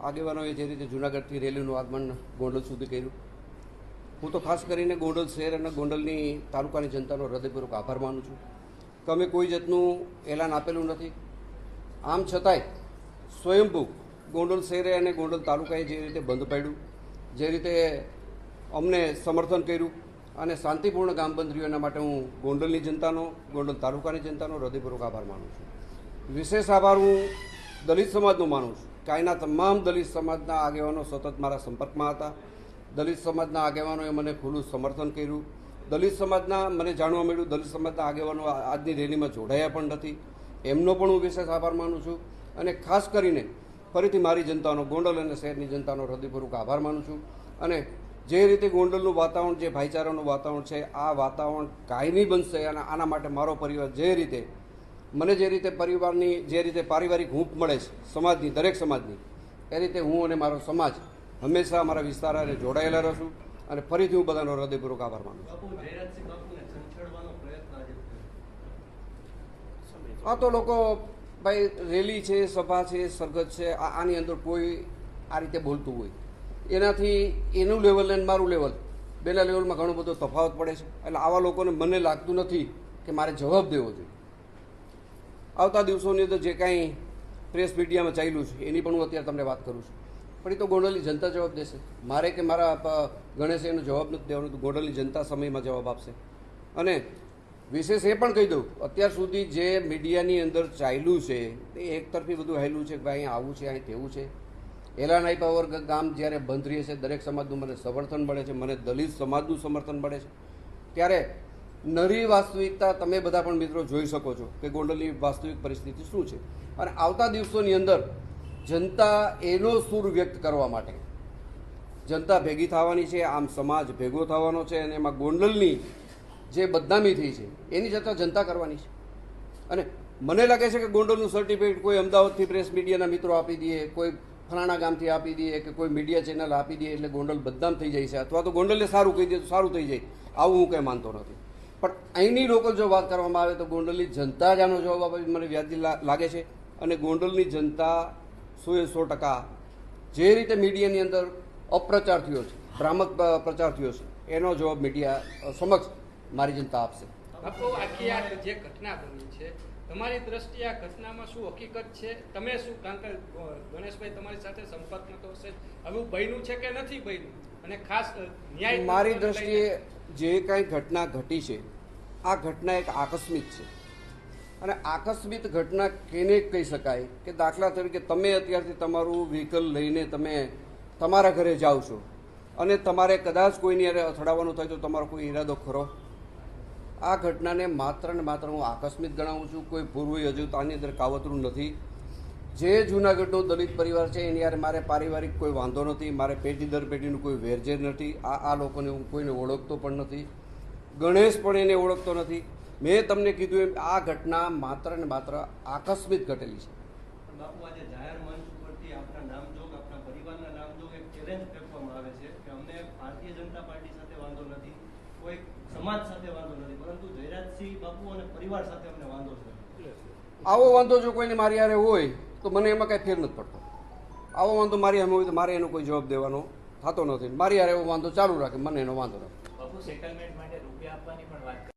આગેવાનોએ જે રીતે જૂનાગઢથી રેલીનું આગમન ગોંડલ સુધી કર્યું, હું તો ખાસ કરીને ગોંડલ શહેર અને ગોંડલની તાલુકાની જનતાનો હૃદયપૂર્વક આભાર માનું છું કે અમે કોઈ જાતનું એલાન આપેલું નથી. આમ છતાંય સ્વયંભૂ ગોંડલ શહેરે અને ગોંડલ તાલુકાએ જે રીતે બંધ પાડ્યું, જે રીતે અમને સમર્થન કર્યું અને શાંતિપૂર્ણ ગામ બંધ રહ્યું, એના માટે હું ગોંડલની જનતાનો, ગોંડલ તાલુકાની જનતાનો હૃદયપૂર્વક આભાર માનું છું. વિશેષ આભાર હું દલિત સમાજનો માનું છું કે અહીંના તમામ દલિત સમાજના આગેવાનો સતત મારા સંપર્કમાં હતા. દલિત સમાજના આગેવાનોએ મને ખુલ્લું સમર્થન કર્યું. દલિત સમાજના મને જાણવા મળ્યું દલિત સમાજના આગેવાનો આજની રેલીમાં જોડાયા પણ નથી, એમનો પણ હું વિશેષ આભાર માનું છું. અને ખાસ કરીને ફરીથી મારી જનતાનો, ગોંડલ અને શહેરની જનતાનો હૃદયપૂર્વક આભાર માનું છું. અને જે રીતે ગોંડલનું વાતાવરણ, જે ભાઈચારાનું વાતાવરણ છે, આ વાતાવરણ કાયમી બનશે. અને આના માટે મારો પરિવાર જે રીતે મને જે રીતે પરિવારની જે રીતે પારિવારિક હૂંફ મળે છે સમાજની, દરેક સમાજની, એ રીતે હું અને મારો સમાજ હંમેશા અમારા વિસ્તાર અને જોડાયેલા રહીશું. અને ફરીથી હું બધાનો હૃદયપૂર્વક આભાર માનું છું. આ તો લોકો ભાઈ રેલી છે, સભા છે, સરઘસ છે, આની અંદર કોઈ આ રીતે બોલતું હોય, એનાથી એનું લેવલ અને મારું લેવલ, બેના લેવલમાં ઘણો બધો તફાવત પડે છે. એટલે આવા લોકોને મને લાગતું નથી કે મારે જવાબ દેવો જોઈએ. આવતા દિવસોની અંદર જે કાંઈ પ્રેસ મીડિયામાં ચાલ્યું છે એની પણ હું અત્યારે તમને વાત કરું છું, પણ એ તો ગોંડલની જનતા જવાબ દેશે. મારે કે મારા ગણેશે એનો જવાબ નથી દેવાનો, તો ગોંડલની જનતા સમયમાં જવાબ આપશે. અને વિશેષ એ પણ કહી દઉં, અત્યાર સુધી જે મીડિયાની અંદર ચાલ્યું છે એ એકતરફી બધું હાલ્યું છે કે ભાઈ અહીં આવું છે, અહીં તેવું છે. એલાન આપ્યા વગર ગામ જ્યારે બંધ રહે છે, દરેક સમાજનું મને સમર્થન મળે છે, મને દલિત સમાજનું સમર્થન મળે છે, ત્યારે નરી વાસ્તવિકતા તમે બધા પણ મિત્રો જોઈ શકો છો કે ગોંડલની વાસ્તવિક પરિસ્થિતિ શું છે. અને આવતા દિવસોની અંદર જનતા એનો સૂર વ્યક્ત કરવા માટે જનતા ભેગી થવાની છે, આમ સમાજ ભેગો થવાનો છે. અને એમાં ગોંડલની જે બદનામી થઈ છે એની ચર્ચા જનતા કરવાની છે. અને મને લાગે છે કે ગોંડલનું સર્ટિફિકેટ કોઈ અમદાવાદથી પ્રેસ મીડિયાના મિત્રો આપી દે, કોઈ ફલાણા ગામથી આપી દે, કે કોઈ મીડિયા ચેનલ આપી દે એટલે ગોંડલ બદનામ થઈ જાય છે, અથવા તો ગોંડલને સારું કહી દે તો સારું થઈ જાય, આવું હું કંઈ માનતો નથી. પણ અહીંની લોકલ જો વાત કરવામાં આવે તો ગોંડલની જનતા જ આનો જવાબ આપે મને વ્યાજબી લાગે છે. અને ગોંડલની જનતા 100% જે રીતે મીડિયાની અંદર અપ્રચાર થયો છે, ભ્રામક પ્રચાર થયો છે, એનો જવાબ મીડિયા સમક્ષ મારી જનતા આપશે. બાપુ, આખી આ જે ઘટના બની છે, તમારી દ્રષ્ટિએ આ ઘટનામાં શું હકીકત છે? તમે શું, કારણ કે ગણેશભાઈ તમારી સાથે સંપર્કમાં તો હશે, હવે બન્યું છે કે નથી બન્યું? અને ખાસ ન્યાય, મારી દ્રષ્ટિએ જે કાંઈ ઘટના ઘટી છે, આ ઘટના એક આકસ્મિક છે. અને આકસ્મિક ઘટના કેને કહી શકાય કે દાખલા તરીકે તમે અત્યારથી તમારું વ્હીકલ લઈને તમે તમારા ઘરે જાઓ છો અને તમારે કદાચ કોઈની અથડાવવાનું થાય તો તમારો કોઈ ઈરાદો ખરો? આ ઘટનાને માત્ર ને માત્ર હું આકસ્મિક ગણાવું છું. કોઈ પૂર્વ હજુ આની અંદર કાવતરું નથી. જે જૂનાગઢનો દલિત પરિવાર છે એની યાર મારે પારિવારિક કોઈ વાંધો નથી, મારે પેઢી દર પેઢીનું કોઈ વેરઝેર નથી. આ લોકોને હું કોઈને ઓળખતો પણ નથી, ગણેશ પણ એને ઓળખતો નથી. મેં તમને કીધું એમ આ ઘટના માત્ર ને માત્ર આકસ્મિક ઘટેલી છે. બાપુ, આજે જાહેર મંચ ઉપરથી આપના નામજોગ, આપના પરિવારના નામજોગ એક ચેલેન્જ ફેંકવામાં આવે છે કે અમને ભારતીય જનતા પાર્ટી સાથે વાંધો નથી, કોઈ સમાજ સાથે વાંધો નથી, પરંતુ જયરાજસિંહ બાપુ અને પરિવાર સાથે અમને વાંધો છે. આવો વાંધો જો કોઈને મારી હારે હોય તો મને એમાં કાંઈ ફેર નથી પડતો. આવો વાંધો મારી સામે હોય તો મારે એનો કોઈ જવાબ દેવાનો થતો નથી. મારી હારે એવો વાંધો ચાલુ રાખે, મને એનો વાંધો નથી. બાપુ, સેટલમેન્ટ માટે રૂપિયા આપવાની પણ વાત